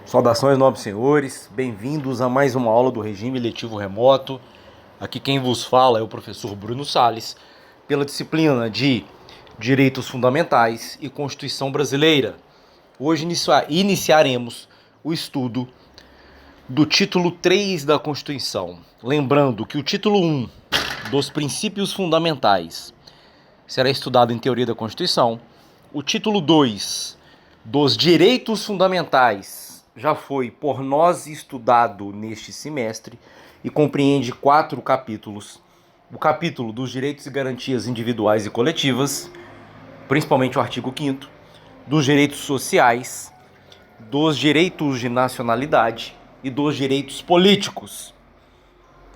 Saudações, nobres senhores, bem-vindos a mais uma aula do regime letivo remoto. Aqui quem vos fala é o professor Bruno Salles, pela disciplina de Direitos Fundamentais e Constituição Brasileira. Hoje iniciaremos o estudo do título 3 da Constituição. Lembrando que o título 1 dos princípios fundamentais será estudado em Teoria da Constituição. O título 2 dos direitos fundamentais já foi por nós estudado neste semestre e compreende 4 capítulos. O capítulo dos direitos e garantias individuais e coletivas, principalmente o artigo 5º, dos direitos sociais, dos direitos de nacionalidade e dos direitos políticos.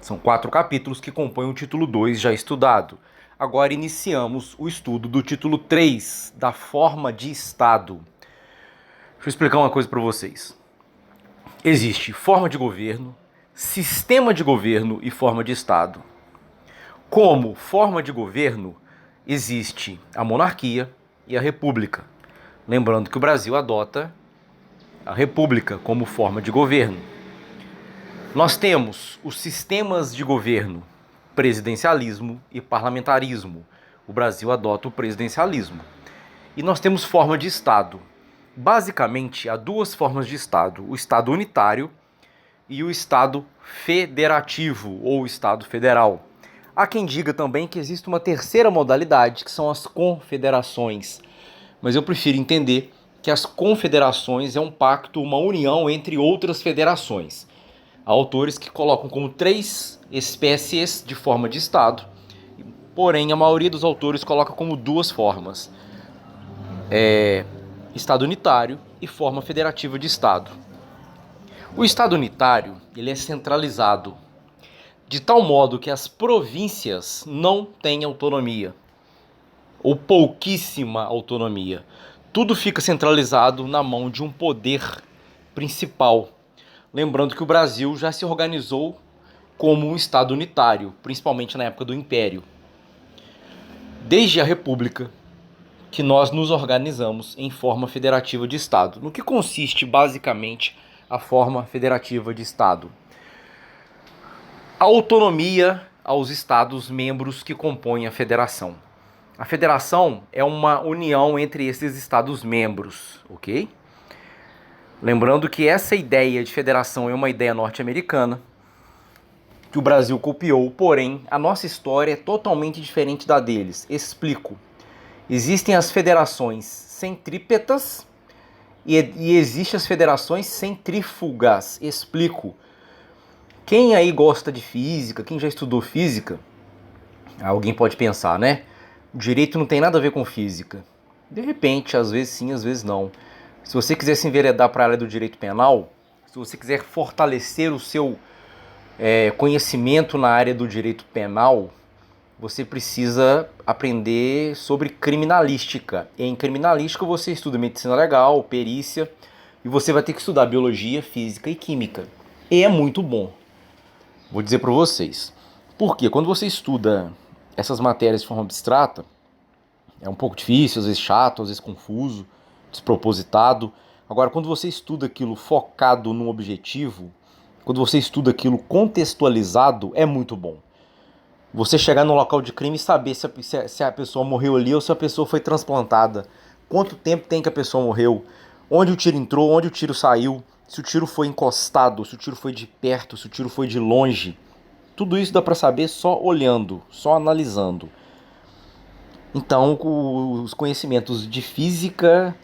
São 4 capítulos que compõem o título 2 já estudado. Agora iniciamos o estudo do título 3, da forma de Estado. Deixa eu explicar uma coisa para vocês. Existe forma de governo, sistema de governo e forma de Estado. Como forma de governo, existe a monarquia e a república. Lembrando que o Brasil adota a república como forma de governo. Nós temos os sistemas de governo, presidencialismo e parlamentarismo. O Brasil adota o presidencialismo. E nós temos forma de Estado. Basicamente, há 2 formas de Estado: o Estado unitário e o Estado federativo ou Estado federal. Há quem diga também que existe uma terceira modalidade, que são as confederações. Mas eu prefiro entender que as confederações é um pacto, uma união entre outras federações. Há autores que colocam como 3 espécies de forma de Estado, porém a maioria dos autores coloca como 2 formas. Estado unitário e forma federativa de Estado. O Estado unitário ele é centralizado, de tal modo que as províncias não têm autonomia, ou pouquíssima autonomia. Tudo fica centralizado na mão de um poder principal. Lembrando que o Brasil já se organizou como um Estado unitário, principalmente na época do Império. Desde a República, que nós nos organizamos em forma federativa de Estado. No que consiste basicamente a forma federativa de Estado? A autonomia aos Estados membros que compõem a federação. A federação é uma união entre esses Estados membros, ok? Lembrando que essa ideia de federação é uma ideia norte-americana, que o Brasil copiou, porém a nossa história é totalmente diferente da deles. Explico. Existem as federações centrípetas e existem as federações centrífugas. Explico. Quem aí gosta de física, quem já estudou física, alguém pode pensar, né? O direito não tem nada a ver com física. De repente, às vezes sim, às vezes não. Se você quiser se enveredar para a área do direito penal, se você quiser fortalecer o seu conhecimento na área do direito penal, você precisa aprender sobre criminalística. Em criminalística você estuda medicina legal, perícia, e você vai ter que estudar biologia, física e química. E é muito bom. Vou dizer para vocês. Por quê? Quando você estuda essas matérias de forma abstrata, é um pouco difícil, às vezes chato, às vezes confuso, despropositado. Agora, quando você estuda aquilo focado num objetivo, quando você estuda aquilo contextualizado, é muito bom. Você chegar no local de crime e saber se a pessoa morreu ali ou se a pessoa foi transplantada. Quanto tempo tem que a pessoa morreu? Onde o tiro entrou, onde o tiro saiu? Se o tiro foi encostado, se o tiro foi de perto, se o tiro foi de longe. Tudo isso dá para saber só olhando, só analisando. Então, os conhecimentos de física,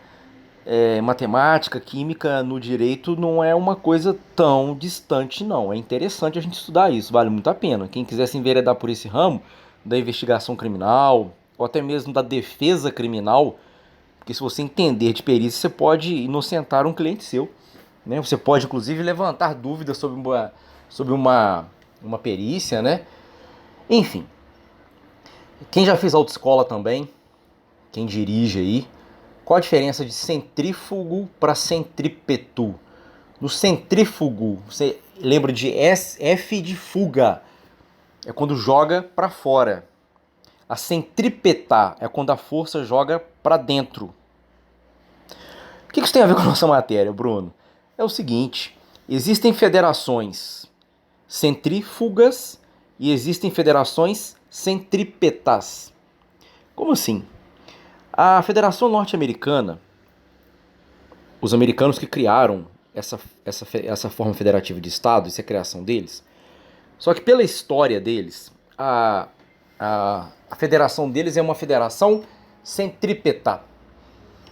matemática, química no direito não é uma coisa tão distante, não. É interessante a gente estudar isso, vale muito a pena. Quem quiser se enveredar por esse ramo da investigação criminal, ou até mesmo da defesa criminal, porque se você entender de perícia, você pode inocentar um cliente seu, né? Você pode, inclusive, levantar dúvidas sobre uma perícia, né? Enfim, quem já fez autoescola também, quem dirige aí, qual a diferença de centrífugo para centrípeto? No centrífugo, você lembra de F de fuga, é quando joga para fora. A centrípeta é quando a força joga para dentro. O que isso tem a ver com a nossa matéria, Bruno? é o seguinte: existem federações centrífugas e existem federações centrípetas. Como assim? A Federação Norte-Americana, os americanos que criaram essa forma federativa de Estado, isso é a criação deles. Só que pela história deles, a federação deles é uma federação centrípeta.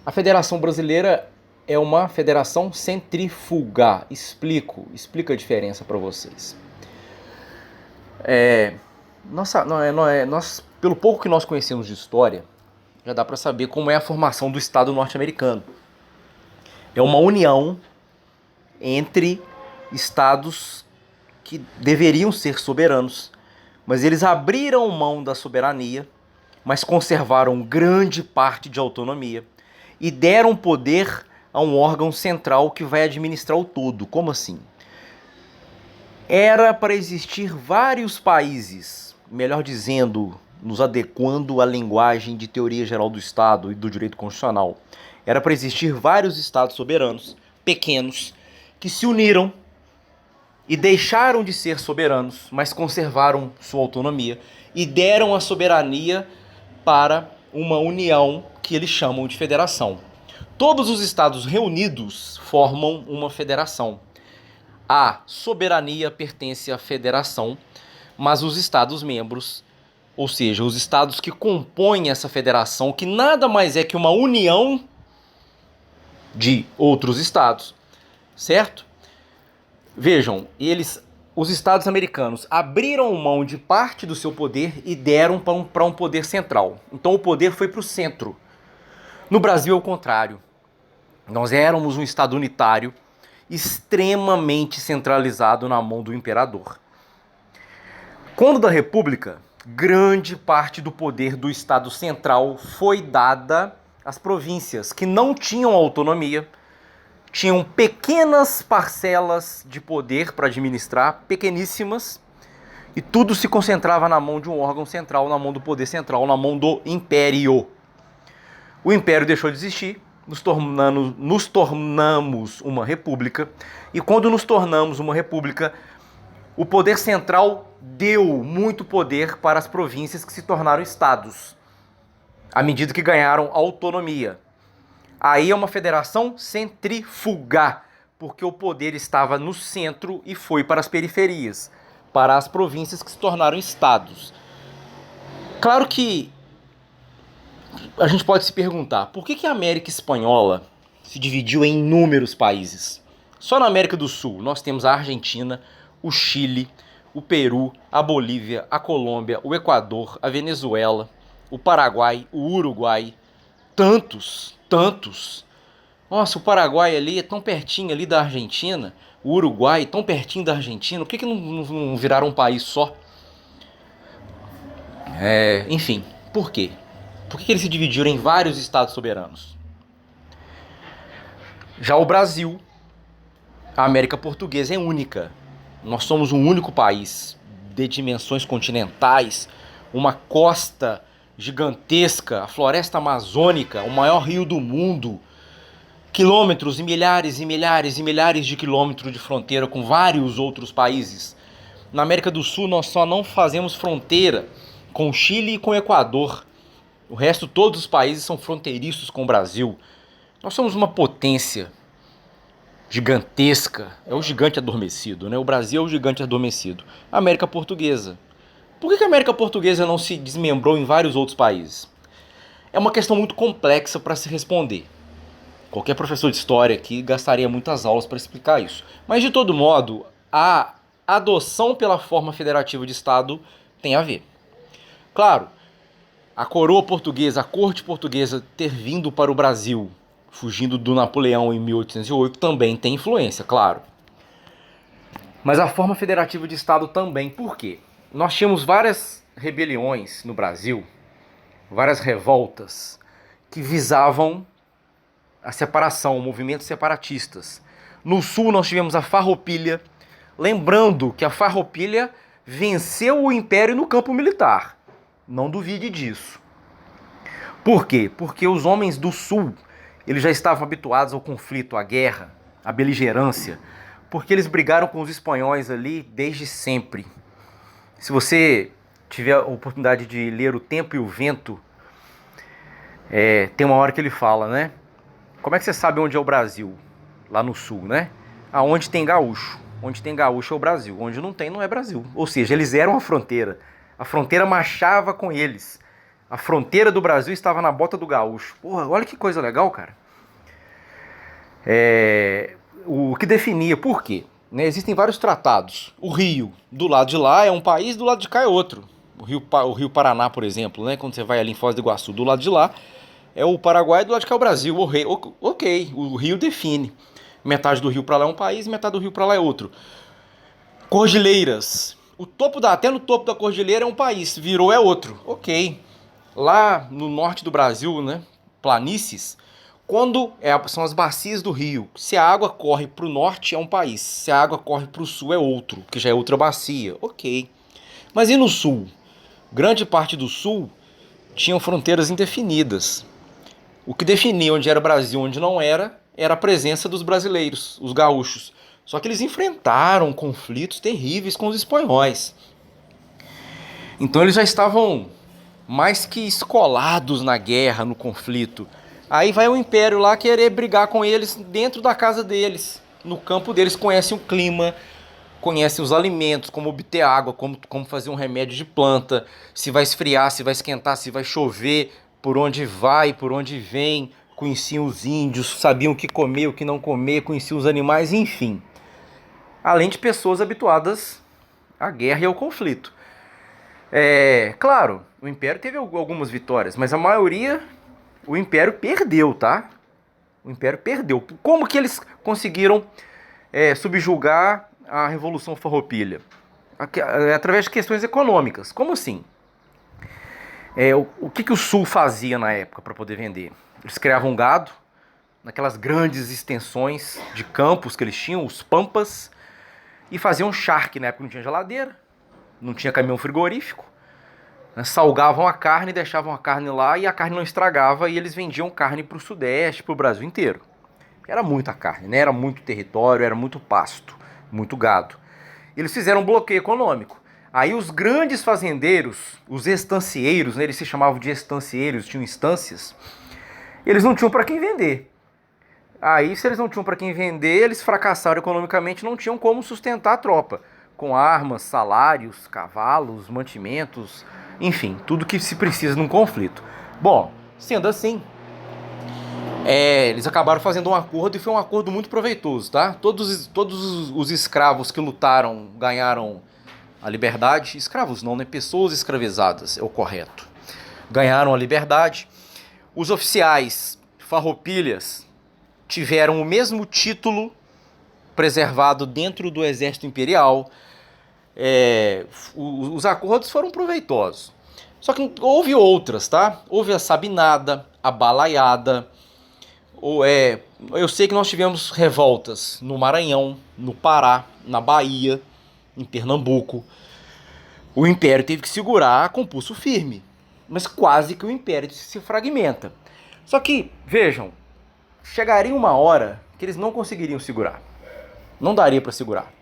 A federação brasileira é uma federação centrífuga. Explico a diferença para vocês. Nós, pelo pouco que nós conhecemos de história, já dá para saber como é a formação do Estado norte-americano. É uma união entre estados que deveriam ser soberanos, mas eles abriram mão da soberania, mas conservaram grande parte de autonomia e deram poder a um órgão central que vai administrar o todo. Como assim? Era para existir vários países, melhor dizendo, nos adequando à linguagem de teoria geral do Estado e do direito constitucional. Era para existir vários estados soberanos, pequenos, que se uniram e deixaram de ser soberanos, mas conservaram sua autonomia e deram a soberania para uma união que eles chamam de federação. Todos os estados reunidos formam uma federação. A soberania pertence à federação, mas os estados-membros, ou seja, os estados que compõem essa federação, que nada mais é que uma união de outros estados, certo? Vejam, os estados americanos abriram mão de parte do seu poder e deram para um poder central. Então o poder foi para o centro. No Brasil é o contrário. Nós éramos um estado unitário, extremamente centralizado na mão do imperador. Quando da República, grande parte do poder do Estado central foi dada às províncias, que não tinham autonomia, tinham pequenas parcelas de poder para administrar, pequeníssimas, e tudo se concentrava na mão de um órgão central, na mão do poder central, na mão do império. O império deixou de existir, nos tornamos uma república, e quando nos tornamos uma república, o poder central deu muito poder para as províncias que se tornaram estados, à medida que ganharam autonomia. Aí é uma federação centrífuga, porque o poder estava no centro e foi para as periferias, para as províncias que se tornaram estados. Claro que a gente pode se perguntar, por que a América Espanhola se dividiu em inúmeros países? Só na América do Sul nós temos a Argentina, o Chile, o Peru, a Bolívia, a Colômbia, o Equador, a Venezuela, o Paraguai, o Uruguai. Tantos. Nossa, o Paraguai ali é tão pertinho ali da Argentina, o Uruguai tão pertinho da Argentina, por que não viraram um país só? Enfim, por quê? Por que eles se dividiram em vários estados soberanos? Já o Brasil, a América Portuguesa é única. Nós somos um único país de dimensões continentais, uma costa gigantesca, a floresta amazônica, o maior rio do mundo, quilômetros e milhares e milhares e milhares de quilômetros de fronteira com vários outros países. Na América do Sul nós só não fazemos fronteira com o Chile e com o Equador. O resto, todos os países são fronteiriços com o Brasil. Nós somos uma potência gigantesca. É o gigante adormecido, né? O Brasil é o gigante adormecido. A América Portuguesa. Por que a América Portuguesa não se desmembrou em vários outros países? É uma questão muito complexa para se responder. Qualquer professor de história aqui gastaria muitas aulas para explicar isso. Mas, de todo modo, a adoção pela forma federativa de Estado tem a ver. Claro, a coroa portuguesa, a corte portuguesa ter vindo para o Brasil, fugindo do Napoleão em 1808, também tem influência, claro. Mas a forma federativa de Estado também. Por quê? Nós tínhamos várias rebeliões no Brasil, várias revoltas, que visavam a separação, movimentos separatistas. No Sul nós tivemos a Farroupilha, lembrando que a Farroupilha venceu o Império no campo militar. Não duvide disso. Por quê? Porque os homens do Sul, eles já estavam habituados ao conflito, à guerra. a beligerância, porque eles brigaram com os espanhóis ali desde sempre. Se você tiver a oportunidade de ler O Tempo e o Vento, tem uma hora que ele fala, né? Como é que você sabe onde é o Brasil? Lá no sul, né? Aonde tem gaúcho. Onde tem gaúcho é o Brasil. Onde não tem, não é Brasil. Ou seja, eles eram a fronteira. A fronteira marchava com eles. A fronteira do Brasil estava na bota do gaúcho. Porra, olha que coisa legal, cara. O que definia, por quê? Né, existem vários tratados. O Rio, do lado de lá é um país, do lado de cá é outro. O Rio Paraná, por exemplo, né, quando você vai ali em Foz do Iguaçu, do lado de lá é o Paraguai, do lado de cá é o Brasil. Ok, o Rio define. Metade do rio para lá é um país, metade do rio para lá é outro. Cordilheiras. Até no topo da cordilheira é um país, virou é outro. Ok. Lá no norte do Brasil, né, planícies, são as bacias do rio. Se a água corre para o norte é um país, se a água corre para o sul é outro, que já é outra bacia. Ok. Mas e no sul? Grande parte do sul tinham fronteiras indefinidas. O que definia onde era Brasil e onde não era a presença dos brasileiros, os gaúchos. Só que eles enfrentaram conflitos terríveis com os espanhóis. Então eles já estavam mais que escolados na guerra, no conflito. Aí vai o Império lá querer brigar com eles dentro da casa deles. No campo deles, conhecem o clima, conhecem os alimentos, como obter água, como fazer um remédio de planta, se vai esfriar, se vai esquentar, se vai chover, por onde vai, por onde vem. Conheciam os índios, sabiam o que comer, o que não comer, conheciam os animais, enfim. Além de pessoas habituadas à guerra e ao conflito. Claro, o Império teve algumas vitórias, mas a maioria o Império perdeu, tá? O Império perdeu. Como que eles conseguiram subjugar a Revolução Farroupilha? Através de questões econômicas. Como assim? O que o Sul fazia na época para poder vender? Eles criavam gado, naquelas grandes extensões de campos que eles tinham, os pampas, e faziam charque. Na época não tinha geladeira, não tinha caminhão frigorífico, né? Salgavam a carne, deixavam a carne lá e a carne não estragava, e eles vendiam carne para o Sudeste, para o Brasil inteiro. Era muita carne, né? Era muito território, era muito pasto, muito gado. Eles fizeram um bloqueio econômico. Aí os grandes fazendeiros, os estancieiros, né, eles se chamavam de estancieiros, tinham estâncias, eles não tinham para quem vender. Aí, se eles não tinham para quem vender, eles fracassaram economicamente, não tinham como sustentar a tropa. Com armas, salários, cavalos, mantimentos, enfim, tudo que se precisa num conflito. Bom, sendo assim, eles acabaram fazendo um acordo e foi um acordo muito proveitoso, tá? Todos os escravos que lutaram ganharam a liberdade. Escravos não, né? Pessoas escravizadas é o correto. Ganharam a liberdade. Os oficiais farroupilhas tiveram o mesmo título preservado dentro do exército imperial. Os acordos foram proveitosos. Só que houve outras, tá? Houve a sabinada, a balaiada. Eu sei que nós tivemos revoltas no Maranhão, no Pará, na Bahia, em Pernambuco. O Império teve que segurar com pulso firme. Mas quase que o Império se fragmenta. Só que, vejam, chegaria uma hora que eles não conseguiriam segurar. Não daria para segurar.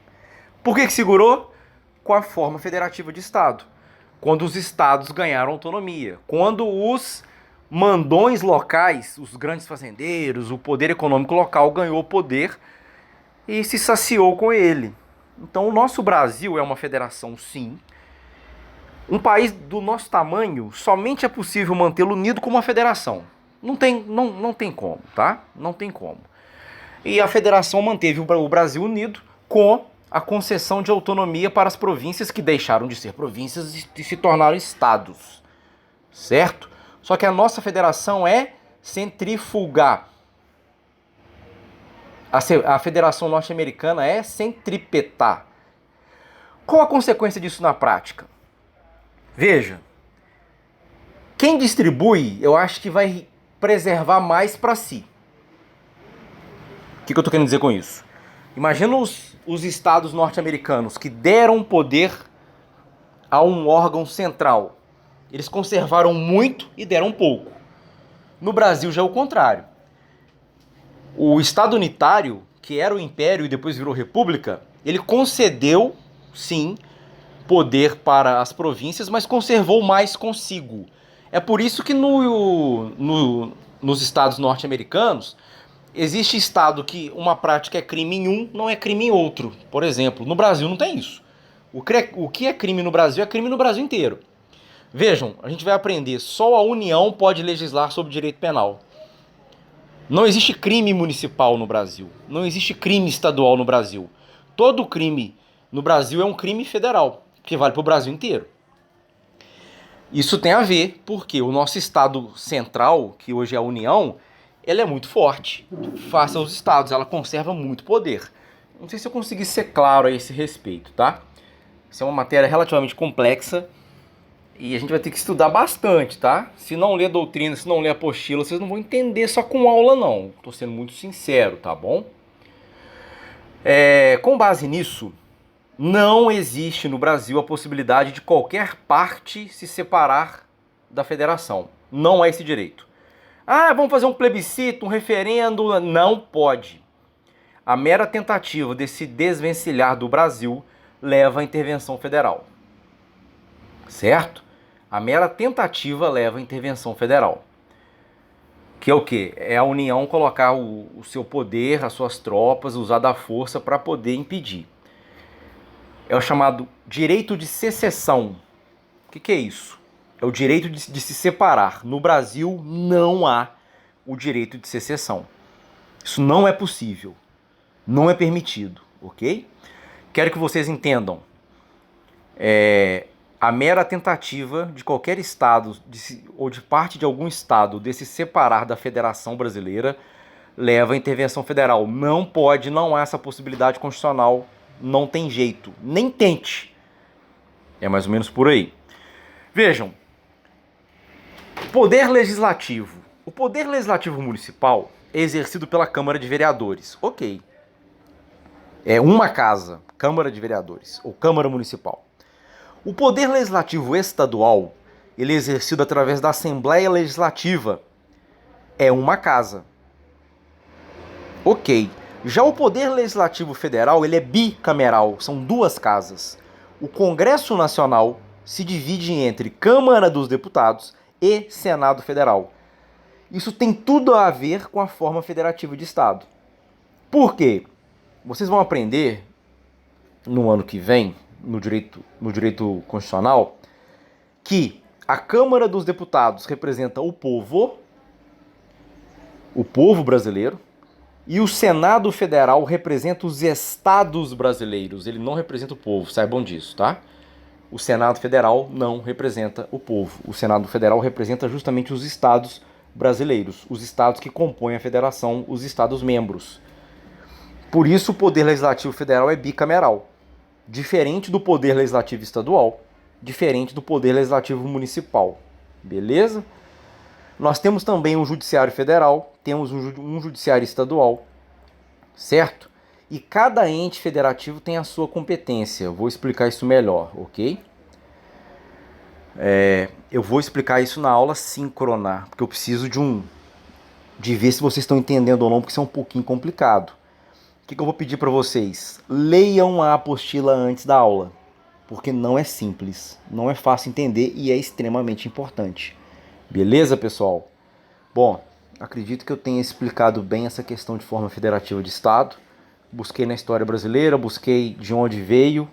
Por que segurou? Com a forma federativa de Estado. Quando os estados ganharam autonomia. Quando os mandões locais, os grandes fazendeiros, o poder econômico local ganhou poder e se saciou com ele. Então o nosso Brasil é uma federação, sim. Um país do nosso tamanho, somente é possível mantê-lo unido como uma federação. Não tem como, tá? Não tem como. E a federação manteve o Brasil unido com a concessão de autonomia para as províncias que deixaram de ser províncias e se tornaram estados. Certo? Só que a nossa federação é centrífuga. A federação norte-americana é centrípeta. Qual a consequência disso na prática? Veja, quem distribui, eu acho que vai preservar mais para si. O que eu estou querendo dizer com isso? Imagina os estados norte-americanos que deram poder a um órgão central. Eles conservaram muito e deram pouco. No Brasil já é o contrário. O Estado unitário que era o Império e depois virou República, ele concedeu, sim, poder para as províncias, mas conservou mais consigo. É por isso que nos estados norte-americanos existe estado que uma prática é crime em um, não é crime em outro. Por exemplo, no Brasil não tem isso. O que é crime no Brasil é crime no Brasil inteiro. Vejam, a gente vai aprender, só a União pode legislar sobre direito penal. Não existe crime municipal no Brasil. Não existe crime estadual no Brasil. Todo crime no Brasil é um crime federal, que vale para o Brasil inteiro. Isso tem a ver porque o nosso Estado central, que hoje é a União, ela é muito forte face aos estados, ela conserva muito poder. Não sei se eu consegui ser claro a esse respeito, tá? Isso é uma matéria relativamente complexa e a gente vai ter que estudar bastante, tá? Se não ler doutrina, se não ler apostila, vocês não vão entender só com aula não. Tô sendo muito sincero, tá bom? Com base nisso, não existe no Brasil a possibilidade de qualquer parte se separar da federação. Não há esse direito. Ah, vamos fazer um plebiscito, um referendo. Não pode. A mera tentativa de se desvencilhar do Brasil leva à intervenção federal. Certo? A mera tentativa leva à intervenção federal. Que é o quê? É a União colocar o seu poder, as suas tropas, usar da força para poder impedir. É o chamado direito de secessão. O que é isso? É o direito de se separar. No Brasil não há o direito de secessão. Isso não é possível. Não é permitido, ok? Quero que vocês entendam. A mera tentativa de qualquer estado ou de parte de algum estado de se separar da Federação Brasileira leva à intervenção federal. Não pode, não há essa possibilidade constitucional. Não tem jeito. Nem tente. É mais ou menos por aí. Vejam. Poder legislativo. O poder legislativo municipal é exercido pela Câmara de Vereadores. Ok. É uma casa, Câmara de Vereadores, ou Câmara Municipal. O poder legislativo estadual, ele é exercido através da Assembleia Legislativa. É uma casa. Ok. Já o Poder Legislativo Federal, ele é bicameral, são duas casas. O Congresso Nacional se divide entre Câmara dos Deputados e Senado Federal. Isso tem tudo a ver com a forma federativa de Estado. Por quê? Vocês vão aprender no ano que vem, no direito constitucional, que a Câmara dos Deputados representa o povo brasileiro, e o Senado Federal representa os estados brasileiros. Ele não representa o povo, saibam disso, tá? O Senado Federal não representa o povo. O Senado Federal representa justamente os estados brasileiros, os estados que compõem a federação, os estados membros. Por isso o Poder Legislativo Federal é bicameral. Diferente do Poder Legislativo Estadual, diferente do Poder Legislativo Municipal. Beleza? Nós temos também um Judiciário Federal, temos um Judiciário Estadual, certo? E cada ente federativo tem a sua competência. Eu vou explicar isso melhor, ok? Eu vou explicar isso na aula síncrona, porque eu preciso de ver se vocês estão entendendo ou não, porque isso é um pouquinho complicado. O que eu vou pedir para vocês? Leiam a apostila antes da aula, porque não é simples, não é fácil entender e é extremamente importante. Beleza, pessoal? Bom, acredito que eu tenha explicado bem essa questão de forma federativa de Estado. Busquei na história brasileira, busquei de onde veio,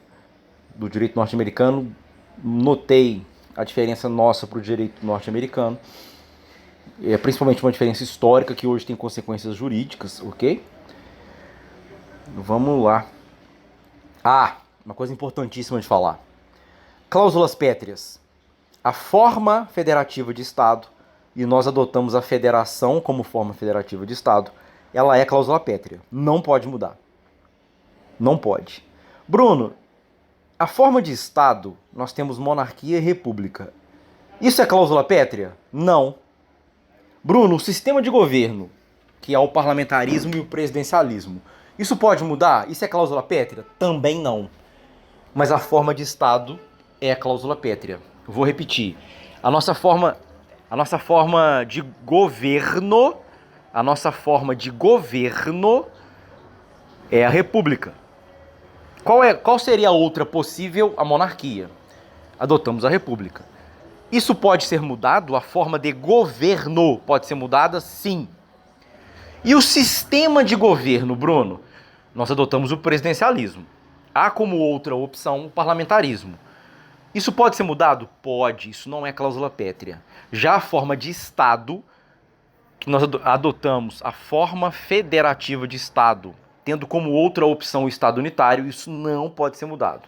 do direito norte-americano, notei a diferença nossa para o direito norte-americano, principalmente uma diferença histórica que hoje tem consequências jurídicas, ok? Vamos lá. Uma coisa importantíssima de falar. Cláusulas pétreas. A forma federativa de Estado, e nós adotamos a federação como forma federativa de Estado, ela é cláusula pétrea. Não pode mudar. Não pode. Bruno, a forma de Estado, nós temos monarquia e república. Isso é cláusula pétrea? Não. Bruno, o sistema de governo, que é o parlamentarismo e o presidencialismo, isso pode mudar? Isso é cláusula pétrea? Também não. Mas a forma de Estado é a cláusula pétrea. Vou repetir. A nossa forma de governo É a república. Qual seria a outra possível? A monarquia. Adotamos a república. Isso pode ser mudado? A forma de governo pode ser mudada? Sim. E o sistema de governo, Bruno? Nós adotamos o presidencialismo. Há como outra opção o parlamentarismo. Isso pode ser mudado? Pode. Isso não é cláusula pétrea. Já a forma de Estado, que nós adotamos a forma federativa de Estado, tendo como outra opção o Estado unitário, isso não pode ser mudado.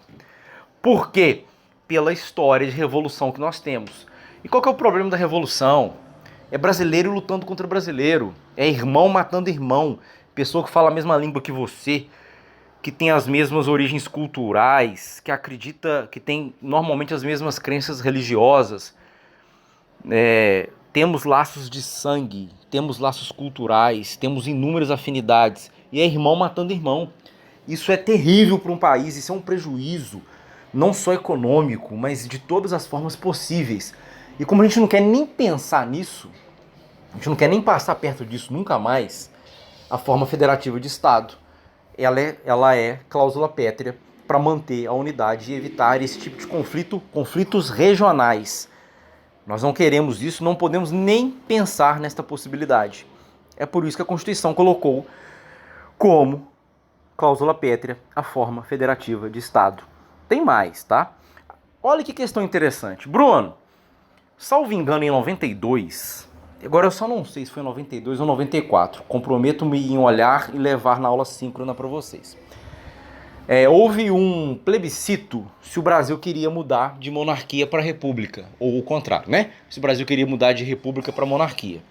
Por quê? Pela história de revolução que nós temos. E qual que é o problema da revolução? É brasileiro lutando contra brasileiro. É irmão matando irmão. Pessoa que fala a mesma língua que você, que tem as mesmas origens culturais, que acredita, que tem normalmente as mesmas crenças religiosas. Temos laços de sangue, temos laços culturais, temos inúmeras afinidades. E é irmão matando irmão. Isso é terrível para um país, isso é um prejuízo, não só econômico, mas de todas as formas possíveis. E como a gente não quer nem pensar nisso, a gente não quer nem passar perto disso nunca mais, a forma federativa de Estado, ela é cláusula pétrea para manter a unidade e evitar esse tipo de conflitos regionais. Nós não queremos isso, não podemos nem pensar nesta possibilidade. É por isso que a Constituição colocou como cláusula pétrea a forma federativa de Estado. Tem mais, tá? Olha que questão interessante. Bruno, salvo engano, em 92, agora eu só não sei se foi em 92 ou 94, comprometo-me em olhar e levar na aula síncrona para vocês. Houve um plebiscito se o Brasil queria mudar de monarquia para república, ou o contrário, né? Se o Brasil queria mudar de república para monarquia.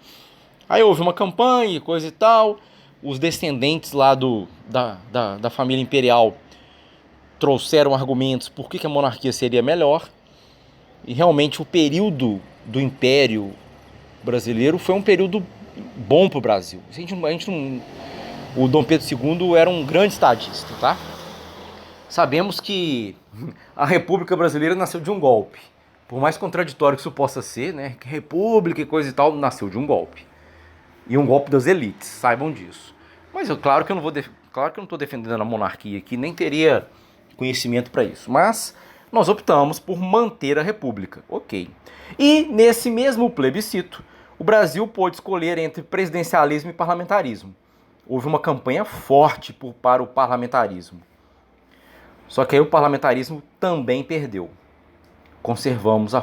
Aí houve uma campanha, coisa e tal, os descendentes lá da família imperial trouxeram argumentos por que a monarquia seria melhor, e realmente o período do Império Brasileiro foi um período bom para o Brasil. O Dom Pedro II era um grande estadista, tá? Sabemos que a República Brasileira nasceu de um golpe. Por mais contraditório que isso possa ser, né? Que república e coisa e tal, nasceu de um golpe. E um golpe das elites, saibam disso. Mas claro que eu não estou defendendo a monarquia aqui, nem teria conhecimento para isso. Mas nós optamos por manter a república, ok. E nesse mesmo plebiscito, o Brasil pôde escolher entre presidencialismo e parlamentarismo. Houve uma campanha forte para o parlamentarismo. Só que aí o parlamentarismo também perdeu. Conservamos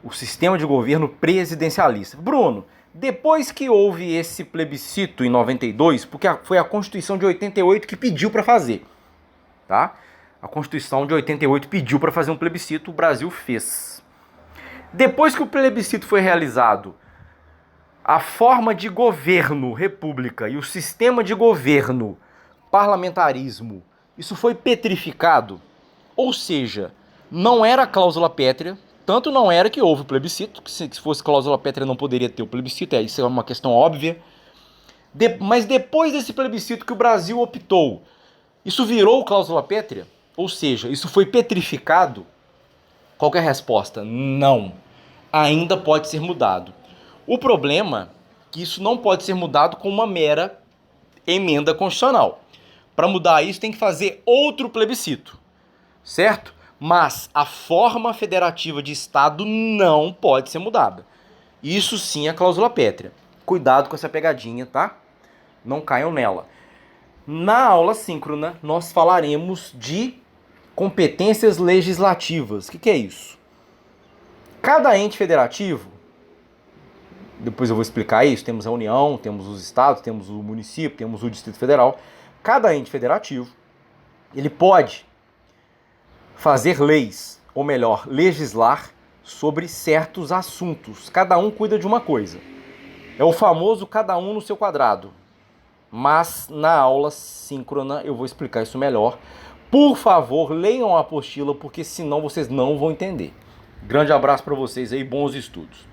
o sistema de governo presidencialista. Bruno, depois que houve esse plebiscito em 92, porque foi a Constituição de 88 que pediu para fazer, tá? A Constituição de 88 pediu para fazer um plebiscito, o Brasil fez. Depois que o plebiscito foi realizado, a forma de governo, república, e o sistema de governo, parlamentarismo, isso foi petrificado. Ou seja, não era cláusula pétrea, tanto não era que houve o plebiscito, que se fosse cláusula pétrea não poderia ter o plebiscito, isso é uma questão óbvia. Mas depois desse plebiscito que o Brasil optou, isso virou cláusula pétrea? Ou seja, isso foi petrificado? Qual que é a resposta? Não. Ainda pode ser mudado. O problema é que isso não pode ser mudado com uma mera emenda constitucional. Para mudar isso tem que fazer outro plebiscito, certo? Mas a forma federativa de Estado não pode ser mudada. Isso sim é cláusula pétrea. Cuidado com essa pegadinha, tá? Não caiam nela. Na aula síncrona, nós falaremos de competências legislativas. O que é isso? Cada ente federativo, depois eu vou explicar isso, temos a União, temos os estados, temos o município, temos o Distrito Federal. Cada ente federativo, ele pode fazer leis, ou melhor, legislar sobre certos assuntos. Cada um cuida de uma coisa. É o famoso cada um no seu quadrado. Mas na aula síncrona eu vou explicar isso melhor. Por favor, leiam a apostila, porque senão vocês não vão entender. Grande abraço para vocês aí, bons estudos.